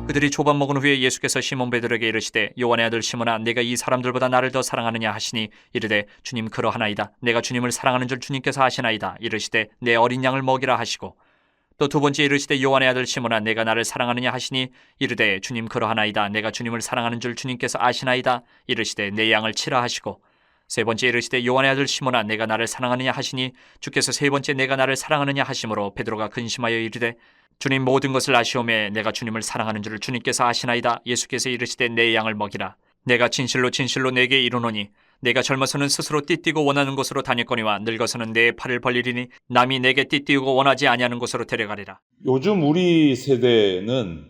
그들이 조밥 먹은 후에 예수께서 시몬 베드로에게 이르시되 요한의 아들 시몬아 네가 이 사람들보다 나를 더 사랑하느냐 하시니 이르되 주님 그러하나이다. 내가 주님을 사랑하는 줄 주님께서 아시나이다. 이르시되 내 어린 양을 먹이라 하시고 또 두 번째 이르시되 요한의 아들 시몬아 내가 나를 사랑하느냐 하시니 이르되 주님 그러하나이다. 내가 주님을 사랑하는 줄 주님께서 아시나이다. 이르시되 내 양을 치라 하시고 세 번째 이르시되 요한의 아들 시몬아 내가 나를 사랑하느냐 하시니 주께서 세 번째 내가 나를 사랑하느냐 하심으로 베드로가 근심하여 이르되 주님 모든 것을 아시오매 내가 주님을 사랑하는 줄을 주님께서 아시나이다. 예수께서 이르시되 내 양을 먹이라. 내가 진실로 진실로 내게 이르노니 내가 젊어서는 스스로 띠띠고 원하는 곳으로 다녔거니와 늙어서는 내 팔을 벌리리니 남이 내게 띠띠고 원하지 아니하는 곳으로 데려가리라. 요즘 우리 세대는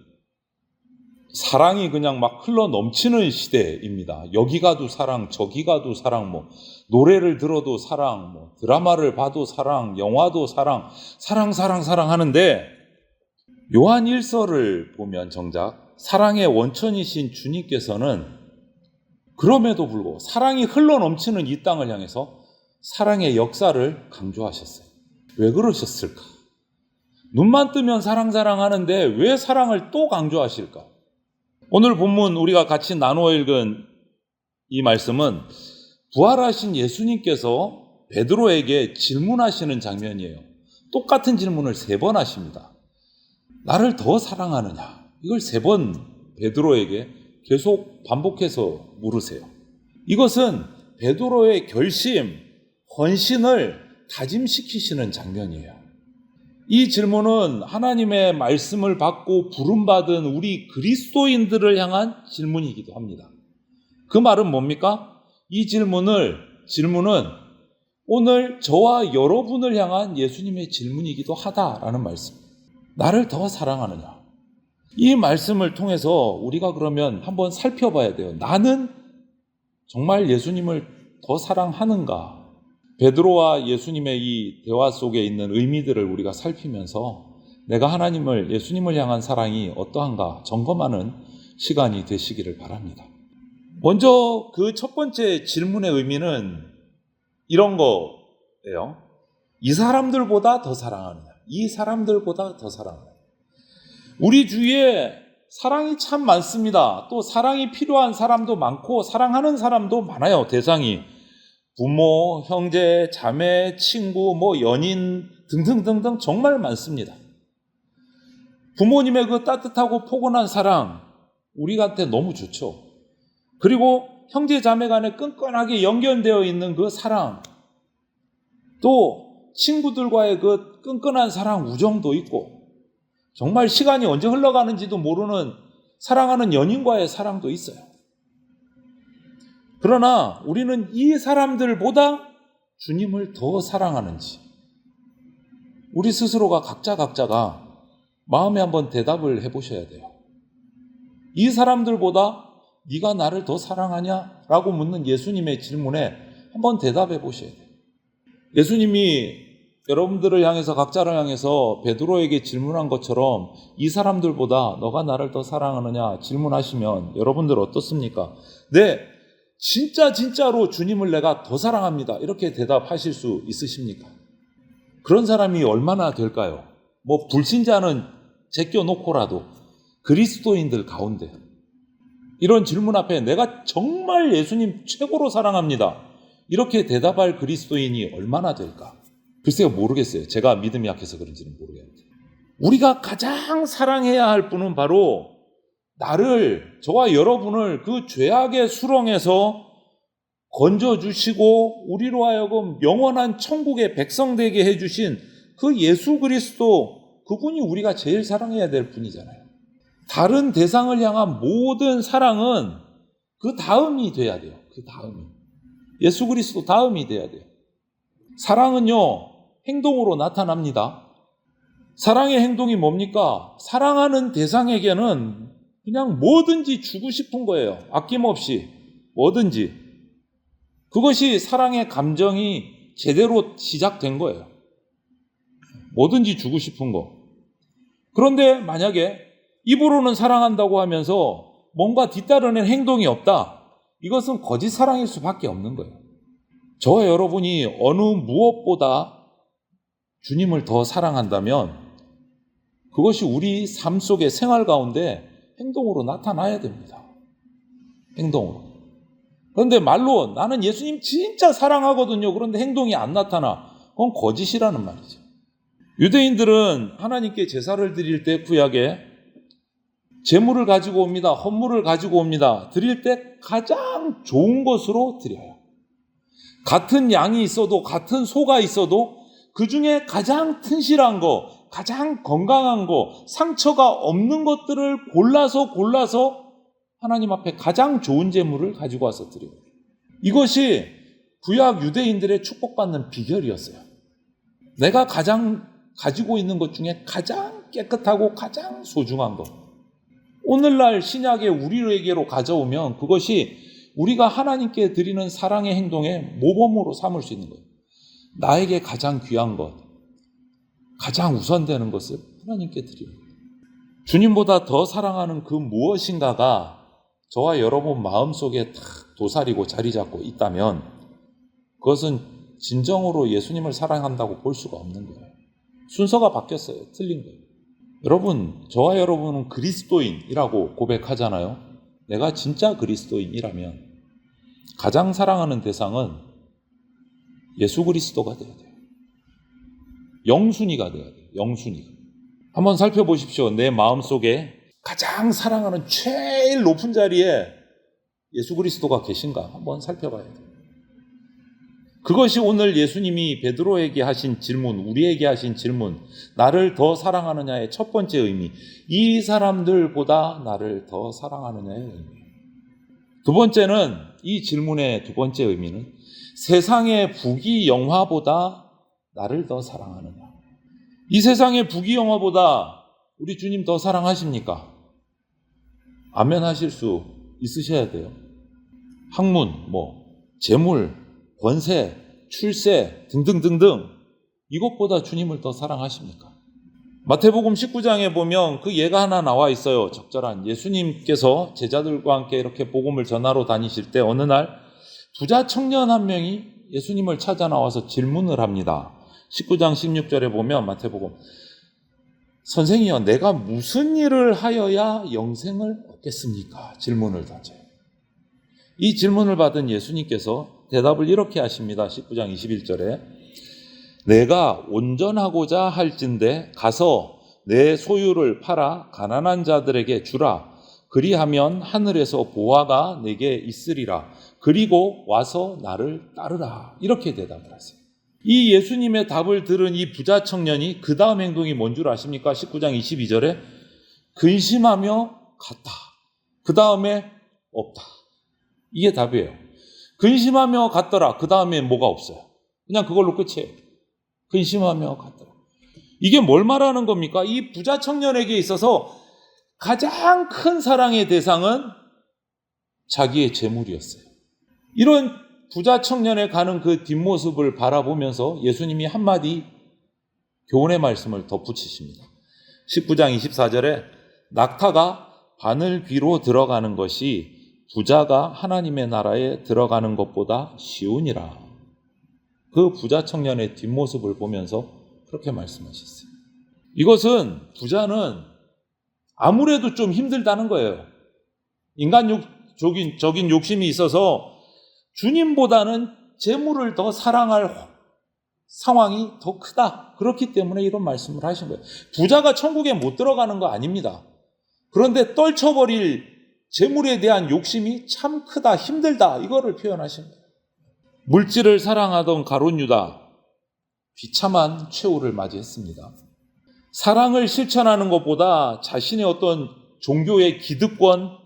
사랑이 그냥 막 흘러 넘치는 시대입니다. 여기 가도 사랑, 저기 가도 사랑, 노래를 들어도 사랑, 드라마를 봐도 사랑, 영화도 사랑, 사랑 하는데 요한 1서를 보면 정작 사랑의 원천이신 주님께서는 그럼에도 불구하고 사랑이 흘러 넘치는 이 땅을 향해서 사랑의 역사를 강조하셨어요. 왜 그러셨을까? 눈만 뜨면 사랑 하는데 왜 사랑을 또 강조하실까? 오늘 본문 우리가 같이 나누어 읽은 이 말씀은 부활하신 예수님께서 베드로에게 질문하시는 장면이에요. 똑같은 질문을 3번 하십니다. 나를 더 사랑하느냐? 이걸 3번 베드로에게 계속 반복해서 물으세요. 이것은 베드로의 결심, 헌신을 다짐시키시는 장면이에요. 이 질문은 하나님의 말씀을 받고 부름받은 우리 그리스도인들을 향한 질문이기도 합니다. 그 말은 뭡니까? 이 질문은 오늘 저와 여러분을 향한 예수님의 질문이기도 하다라는 말씀. 나를 더 사랑하느냐? 이 말씀을 통해서 우리가 그러면 한번 살펴봐야 돼요. 나는 정말 예수님을 더 사랑하는가? 베드로와 예수님의 이 대화 속에 있는 의미들을 우리가 살피면서 내가 예수님을 향한 사랑이 어떠한가 점검하는 시간이 되시기를 바랍니다. 먼저 그 첫 번째 질문의 의미는 이런 거예요. 이 사람들보다 더 사랑하느냐? 이 사람들보다 더 사랑하느냐? 우리 주위에 사랑이 참 많습니다. 또 사랑이 필요한 사람도 많고 사랑하는 사람도 많아요. 대상이 부모, 형제, 자매, 친구, 연인 등등등등 정말 많습니다. 부모님의 그 따뜻하고 포근한 사랑 우리한테 너무 좋죠. 그리고 형제 자매 간에 끈끈하게 연결되어 있는 그 사랑, 또 친구들과의 그 끈끈한 사랑, 우정도 있고 정말 시간이 언제 흘러가는지도 모르는 사랑하는 연인과의 사랑도 있어요. 그러나 우리는 이 사람들보다 주님을 더 사랑하는지 우리 스스로가 각자가 마음에 한번 대답을 해보셔야 돼요. 이 사람들보다 네가 나를 더 사랑하냐? 라고 묻는 예수님의 질문에 한번 대답해 보셔야 돼요. 예수님이 여러분들을 향해서 각자를 향해서 베드로에게 질문한 것처럼 이 사람들보다 너가 나를 더 사랑하느냐 질문하시면 여러분들 어떻습니까? 네, 진짜로 주님을 내가 더 사랑합니다. 이렇게 대답하실 수 있으십니까? 그런 사람이 얼마나 될까요? 불신자는 제껴놓고라도 그리스도인들 가운데 이런 질문 앞에 내가 정말 예수님 최고로 사랑합니다. 이렇게 대답할 그리스도인이 얼마나 될까? 글쎄요, 모르겠어요. 제가 믿음이 약해서 그런지는 모르겠는데. 우리가 가장 사랑해야 할 분은 바로 저와 여러분을 그 죄악의 수렁에서 건져주시고 우리로 하여금 영원한 천국의 백성 되게 해주신 그 예수 그리스도, 그분이 우리가 제일 사랑해야 될 분이잖아요. 다른 대상을 향한 모든 사랑은 그 다음이 돼야 돼요. 그 다음이. 예수 그리스도 다음이 돼야 돼요. 사랑은요, 행동으로 나타납니다. 사랑의 행동이 뭡니까? 사랑하는 대상에게는 그냥 뭐든지 주고 싶은 거예요. 아낌없이 뭐든지. 그것이 사랑의 감정이 제대로 시작된 거예요. 뭐든지 주고 싶은 거. 그런데 만약에 입으로는 사랑한다고 하면서 뭔가 뒤따르는 행동이 없다. 이것은 거짓 사랑일 수밖에 없는 거예요. 저와 여러분이 어느 무엇보다 주님을 더 사랑한다면 그것이 우리 삶 속의 생활 가운데 행동으로 나타나야 됩니다. 행동으로. 그런데 말로 나는 예수님 진짜 사랑하거든요. 그런데 행동이 안 나타나. 그건 거짓이라는 말이죠. 유대인들은 하나님께 제사를 드릴 때 구약에 제물을 가지고 옵니다. 헌물을 가지고 옵니다. 드릴 때 가장 좋은 것으로 드려요. 같은 양이 있어도 같은 소가 있어도 그 중에 가장 튼실한 거, 가장 건강한 거, 상처가 없는 것들을 골라서 하나님 앞에 가장 좋은 제물을 가지고 와서 드려요. 이것이 구약 유대인들의 축복받는 비결이었어요. 내가 가장 가지고 있는 것 중에 가장 깨끗하고 가장 소중한 것. 오늘날 신약에 우리에게로 가져오면 그것이 우리가 하나님께 드리는 사랑의 행동의 모범으로 삼을 수 있는 거예요. 나에게 가장 귀한 것, 가장 우선되는 것을 하나님께 드리는 거예요. 주님보다 더 사랑하는 그 무엇인가가 저와 여러분 마음속에 딱 도사리고 자리 잡고 있다면 그것은 진정으로 예수님을 사랑한다고 볼 수가 없는 거예요. 순서가 바뀌었어요. 틀린 거예요. 여러분, 저와 여러분은 그리스도인이라고 고백하잖아요. 내가 진짜 그리스도인이라면 가장 사랑하는 대상은 예수 그리스도가 돼야 돼요. 영순이가 돼야 돼요. 영순이가. 한번 살펴보십시오. 내 마음속에 가장 사랑하는 제일 높은 자리에 예수 그리스도가 계신가 한번 살펴봐야 돼요. 그것이 오늘 예수님이 베드로에게 하신 질문, 우리에게 하신 질문, 나를 더 사랑하느냐의 첫 번째 의미, 이 사람들보다 나를 더 사랑하느냐의 의미. 두 번째는, 이 질문의 두 번째 의미는 세상의 부귀영화보다 나를 더 사랑하느냐. 이 세상의 부귀영화보다 우리 주님 더 사랑하십니까? 아멘 하실 수 있으셔야 돼요. 학문, 재물, 권세, 출세 등등등등 이것보다 주님을 더 사랑하십니까? 마태복음 19장에 보면 그 예가 하나 나와 있어요. 적절한. 예수님께서 제자들과 함께 이렇게 복음을 전하러 다니실 때 어느 날 부자 청년 한 명이 예수님을 찾아 나와서 질문을 합니다. 19장 16절에 보면 마태복음, 선생이여, 내가 무슨 일을 하여야 영생을 얻겠습니까? 질문을 던져요. 이 질문을 받은 예수님께서 대답을 이렇게 하십니다. 19장 21절에 내가 온전하고자 할진대 가서 내 소유를 팔아 가난한 자들에게 주라. 그리하면 하늘에서 보화가 내게 있으리라. 그리고 와서 나를 따르라. 이렇게 대답을 하세요. 이 예수님의 답을 들은 이 부자 청년이 그 다음 행동이 뭔 줄 아십니까? 19장 22절에 근심하며 갔다. 그 다음에 없다. 이게 답이에요. 근심하며 갔더라. 그 다음에 뭐가 없어요. 그냥 그걸로 끝이에요. 근심하며 갔더라. 이게 뭘 말하는 겁니까? 이 부자 청년에게 있어서 가장 큰 사랑의 대상은 자기의 재물이었어요. 이런 부자 청년에 가는 그 뒷모습을 바라보면서 예수님이 한마디 교훈의 말씀을 덧붙이십니다. 19장 24절에 낙타가 바늘 귀로 들어가는 것이 부자가 하나님의 나라에 들어가는 것보다 쉬우니라. 그 부자 청년의 뒷모습을 보면서 그렇게 말씀하셨어요. 이것은 부자는 아무래도 좀 힘들다는 거예요. 인간적인 욕심이 있어서 주님보다는 재물을 더 사랑할 상황이 더 크다. 그렇기 때문에 이런 말씀을 하신 거예요. 부자가 천국에 못 들어가는 거 아닙니다. 그런데 떨쳐버릴 재물에 대한 욕심이 참 크다, 힘들다. 이거를 표현하신 거예요. 물질을 사랑하던 가룟 유다, 비참한 최후를 맞이했습니다. 사랑을 실천하는 것보다 자신의 어떤 종교의 기득권,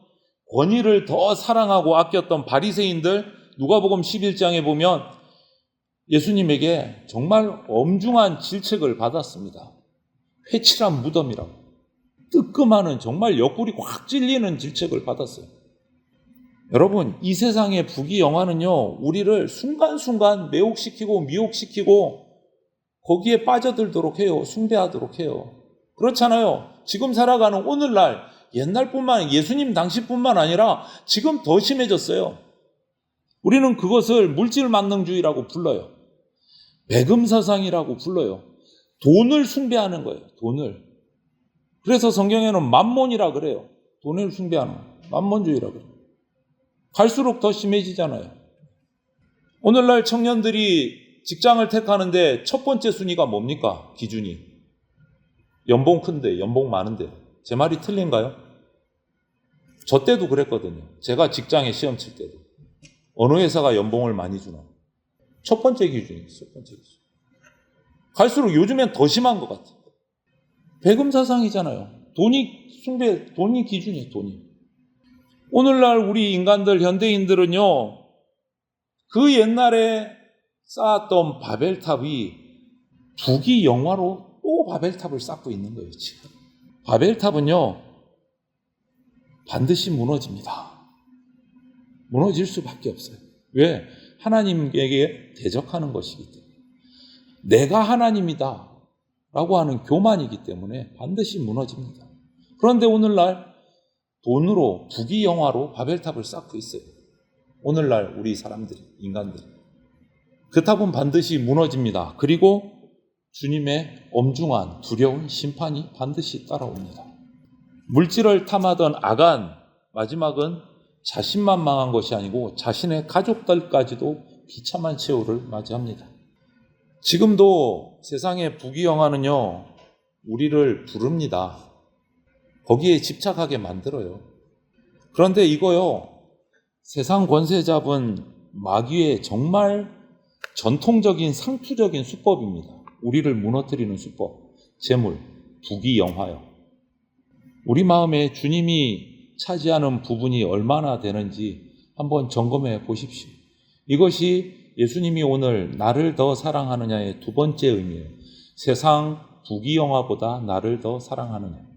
권위를 더 사랑하고 아꼈던 바리새인들, 누가복음 11장에 보면 예수님에게 정말 엄중한 질책을 받았습니다. 회칠한 무덤이라고. 뜨끔하는 정말 옆구리 확 찔리는 질책을 받았어요. 여러분, 이 세상의 부귀영화는요, 우리를 순간순간 매혹시키고 미혹시키고 거기에 빠져들도록 해요. 숭배하도록 해요. 그렇잖아요. 지금 살아가는 오늘날, 옛날뿐만, 예수님 당시뿐만 아니라 지금 더 심해졌어요. 우리는 그것을 물질만능주의라고 불러요. 배금사상이라고 불러요. 돈을 숭배하는 거예요. 돈을. 그래서 성경에는 맘몬이라 그래요. 돈을 숭배하는 거예요. 만몬주의라고 그래요. 갈수록 더 심해지잖아요. 오늘날 청년들이 직장을 택하는데 첫 번째 순위가 뭡니까? 기준이. 연봉 큰데, 연봉 많은데. 제 말이 틀린가요? 저 때도 그랬거든요. 제가 직장에 시험 칠 때도. 어느 회사가 연봉을 많이 주나. 첫 번째 기준이에요. 첫 번째 기준. 갈수록 요즘엔 더 심한 것 같아요. 배금사상이잖아요. 돈이 기준이에요, 돈이. 오늘날 우리 인간들, 현대인들은요, 그 옛날에 쌓았던 바벨탑이 부귀영화로 또 바벨탑을 쌓고 있는 거예요, 지금. 바벨탑은요, 반드시 무너집니다. 무너질 수밖에 없어요. 왜? 하나님에게 대적하는 것이기 때문에. 내가 하나님이다 라고 하는 교만이기 때문에 반드시 무너집니다. 그런데 오늘날 돈으로 부귀영화로 바벨탑을 쌓고 있어요. 오늘날 우리 사람들이, 인간들이. 그 탑은 반드시 무너집니다. 그리고 주님의 엄중한 두려운 심판이 반드시 따라옵니다. 물질을 탐하던 아간, 마지막은 자신만 망한 것이 아니고 자신의 가족들까지도 비참한 최후를 맞이합니다. 지금도 세상의 부귀영화는요, 우리를 부릅니다. 거기에 집착하게 만들어요. 그런데 이거요, 세상 권세 잡은 마귀의 정말 전통적인 상투적인 수법입니다. 우리를 무너뜨리는 수법. 재물, 부귀영화요. 우리 마음에 주님이 차지하는 부분이 얼마나 되는지 한번 점검해 보십시오. 이것이 예수님이 오늘 나를 더 사랑하느냐의 두 번째 의미예요. 세상 부귀영화보다 나를 더 사랑하느냐.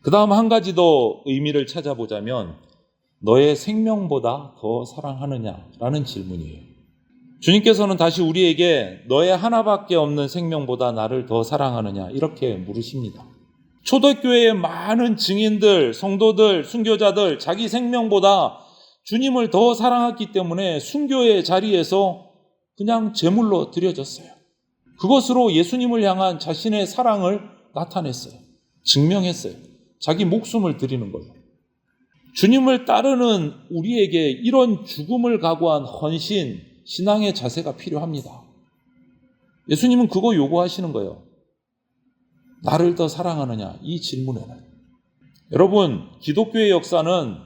그 다음 한 가지 더 의미를 찾아보자면 너의 생명보다 더 사랑하느냐라는 질문이에요. 주님께서는 다시 우리에게 너의 하나밖에 없는 생명보다 나를 더 사랑하느냐 이렇게 물으십니다. 초대교회의 많은 증인들, 성도들, 순교자들 자기 생명보다 주님을 더 사랑했기 때문에 순교의 자리에서 그냥 제물로 드려졌어요. 그것으로 예수님을 향한 자신의 사랑을 나타냈어요. 증명했어요. 자기 목숨을 드리는 거예요. 주님을 따르는 우리에게 이런 죽음을 각오한 헌신, 신앙의 자세가 필요합니다. 예수님은 그거 요구하시는 거예요. 나를 더 사랑하느냐? 이 질문에는. 여러분, 기독교의 역사는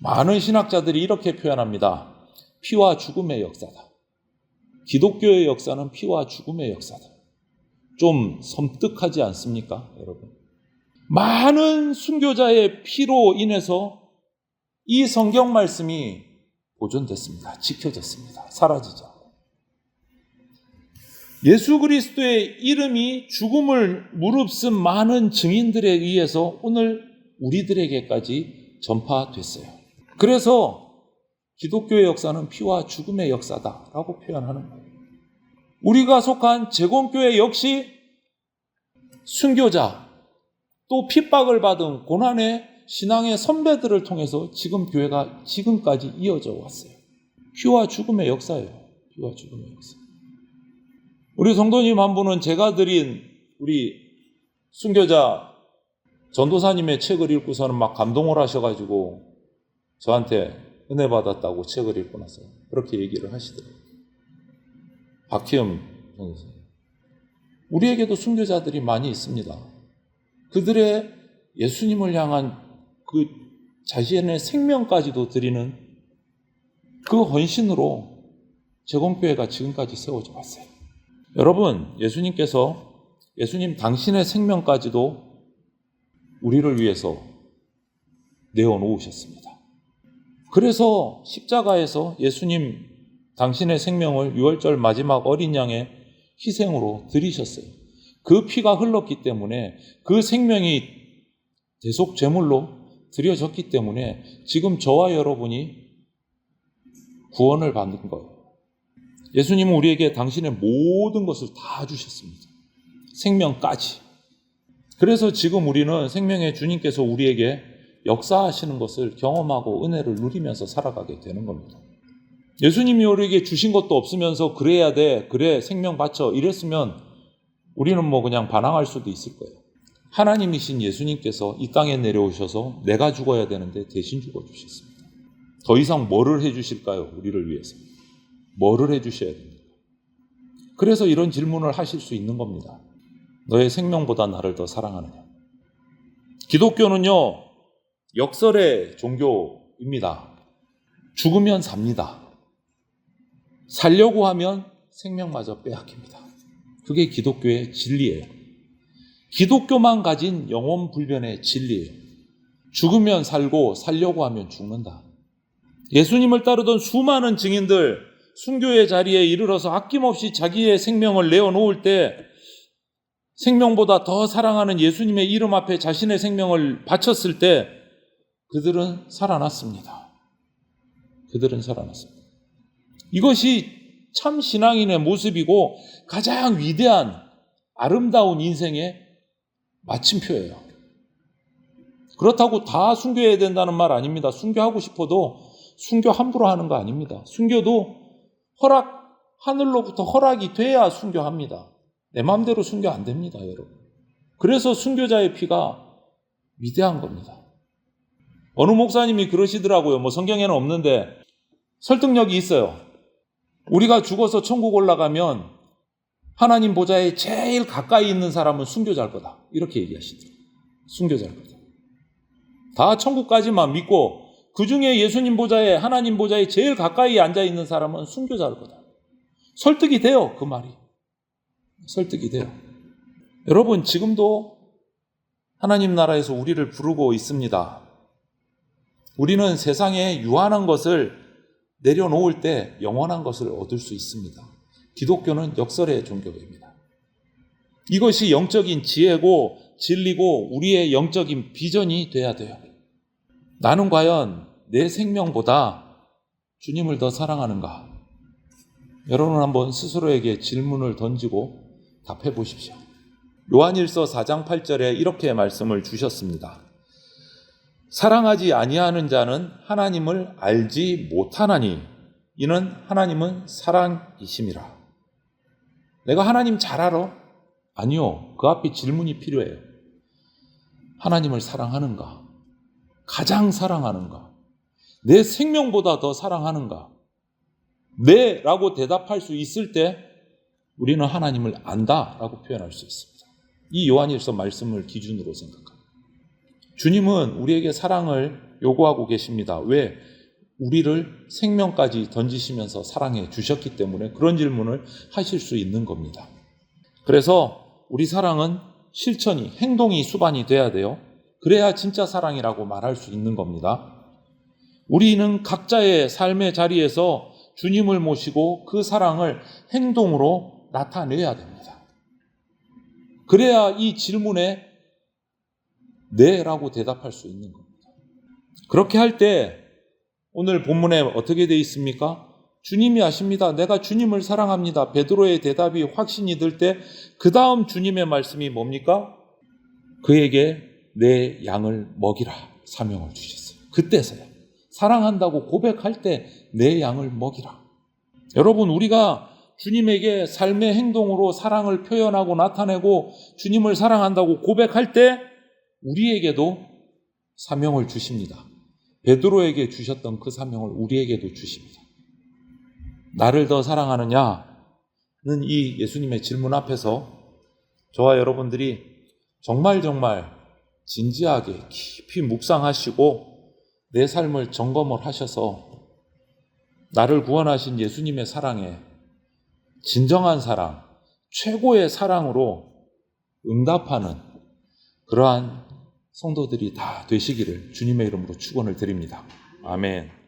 많은 신학자들이 이렇게 표현합니다. 피와 죽음의 역사다. 기독교의 역사는 피와 죽음의 역사다. 좀 섬뜩하지 않습니까, 여러분? 많은 순교자의 피로 인해서 이 성경 말씀이 보존됐습니다. 지켜졌습니다. 사라지지 않고. 예수 그리스도의 이름이 죽음을 무릅쓴 많은 증인들에 의해서 오늘 우리들에게까지 전파됐어요. 그래서 기독교의 역사는 피와 죽음의 역사다라고 표현하는 거예요. 우리가 속한 재건교회 역시 순교자 또 핍박을 받은 고난의 신앙의 선배들을 통해서 지금 교회가 지금까지 이어져 왔어요. 피와 죽음의 역사예요. 피와 죽음의 역사. 우리 성도님 한 분은 제가 드린 우리 순교자 전도사님의 책을 읽고서는 막 감동을 하셔가지고 저한테 은혜 받았다고 책을 읽고 나서 그렇게 얘기를 하시더라고요. 박희음 선생. 우리에게도 순교자들이 많이 있습니다. 그들의 예수님을 향한 그 자신의 생명까지도 드리는 그 헌신으로 재건교회가 지금까지 세워져 왔어요. 여러분, 예수님 당신의 생명까지도 우리를 위해서 내어놓으셨습니다. 그래서 십자가에서 예수님 당신의 생명을 유월절 마지막 어린 양의 희생으로 드리셨어요. 그 피가 흘렀기 때문에 그 생명이 대속 제물로 드려졌기 때문에 지금 저와 여러분이 구원을 받는 거예요. 예수님은 우리에게 당신의 모든 것을 다 주셨습니다. 생명까지. 그래서 지금 우리는 생명의 주님께서 우리에게 역사하시는 것을 경험하고 은혜를 누리면서 살아가게 되는 겁니다. 예수님이 우리에게 주신 것도 없으면서 그래야 돼, 그래 생명 바쳐 이랬으면 우리는 뭐 그냥 반항할 수도 있을 거예요. 하나님이신 예수님께서 이 땅에 내려오셔서 내가 죽어야 되는데 대신 죽어주셨습니다. 더 이상 뭐를 해주실까요? 우리를 위해서. 뭐를 해주셔야 됩니까? 그래서 이런 질문을 하실 수 있는 겁니다. 너의 생명보다 나를 더 사랑하느냐? 기독교는요, 역설의 종교입니다. 죽으면 삽니다. 살려고 하면 생명마저 빼앗깁니다. 그게 기독교의 진리예요. 기독교만 가진 영혼불변의 진리예요. 죽으면 살고 살려고 하면 죽는다. 예수님을 따르던 수많은 증인들, 순교의 자리에 이르러서 아낌없이 자기의 생명을 내어놓을 때 생명보다 더 사랑하는 예수님의 이름 앞에 자신의 생명을 바쳤을 때 그들은 살아났습니다. 그들은 살아났습니다. 이것이 참 신앙인의 모습이고 가장 위대한 아름다운 인생의 마침표예요. 그렇다고 다 순교해야 된다는 말 아닙니다. 순교하고 싶어도 순교 함부로 하는 거 아닙니다. 순교도 하늘로부터 허락이 돼야 순교합니다. 내 마음대로 순교 안 됩니다, 여러분. 그래서 순교자의 피가 위대한 겁니다. 어느 목사님이 그러시더라고요. 성경에는 없는데 설득력이 있어요. 우리가 죽어서 천국 올라가면 하나님 보좌에 제일 가까이 있는 사람은 순교자일 거다. 이렇게 얘기하시더라고요. 순교자일 거다. 다 천국까지만 믿고 그 중에 예수님 보좌에, 하나님 보좌에 제일 가까이 앉아있는 사람은 순교자일 거다. 설득이 돼요, 그 말이. 설득이 돼요. 여러분, 지금도 하나님 나라에서 우리를 부르고 있습니다. 우리는 세상에 유한한 것을 내려놓을 때 영원한 것을 얻을 수 있습니다. 기독교는 역설의 종교입니다. 이것이 영적인 지혜고 진리고 우리의 영적인 비전이 돼야 돼요. 나는 과연 내 생명보다 주님을 더 사랑하는가? 여러분 한번 스스로에게 질문을 던지고 답해 보십시오. 요한일서 4장 8절에 이렇게 말씀을 주셨습니다. 사랑하지 아니하는 자는 하나님을 알지 못하나니 이는 하나님은 사랑이심이라. 내가 하나님 잘 알아? 아니요. 그 앞에 질문이 필요해요. 하나님을 사랑하는가? 가장 사랑하는가? 내 생명보다 더 사랑하는가? 네 라고 대답할 수 있을 때 우리는 하나님을 안다 라고 표현할 수 있습니다. 이 요한일서 말씀을 기준으로 생각합니다. 주님은 우리에게 사랑을 요구하고 계십니다. 왜? 우리를 생명까지 던지시면서 사랑해 주셨기 때문에 그런 질문을 하실 수 있는 겁니다. 그래서 우리 사랑은 실천이, 행동이 수반이 돼야 돼요. 그래야 진짜 사랑이라고 말할 수 있는 겁니다. 우리는 각자의 삶의 자리에서 주님을 모시고 그 사랑을 행동으로 나타내야 됩니다. 그래야 이 질문에 네라고 대답할 수 있는 겁니다. 그렇게 할 때 오늘 본문에 어떻게 되어 있습니까? 주님이 아십니다. 내가 주님을 사랑합니다. 베드로의 대답이 확신이 들 때 그 다음 주님의 말씀이 뭡니까? 그에게 내 양을 먹이라 사명을 주셨어요. 그때서야. 사랑한다고 고백할 때 내 양을 먹이라. 여러분, 우리가 주님에게 삶의 행동으로 사랑을 표현하고 나타내고 주님을 사랑한다고 고백할 때 우리에게도 사명을 주십니다. 베드로에게 주셨던 그 사명을 우리에게도 주십니다. 나를 더 사랑하느냐는 이 예수님의 질문 앞에서 저와 여러분들이 정말 진지하게 깊이 묵상하시고 내 삶을 점검을 하셔서 나를 구원하신 예수님의 사랑에 진정한 사랑, 최고의 사랑으로 응답하는 그러한 성도들이 다 되시기를 주님의 이름으로 축원을 드립니다. 아멘.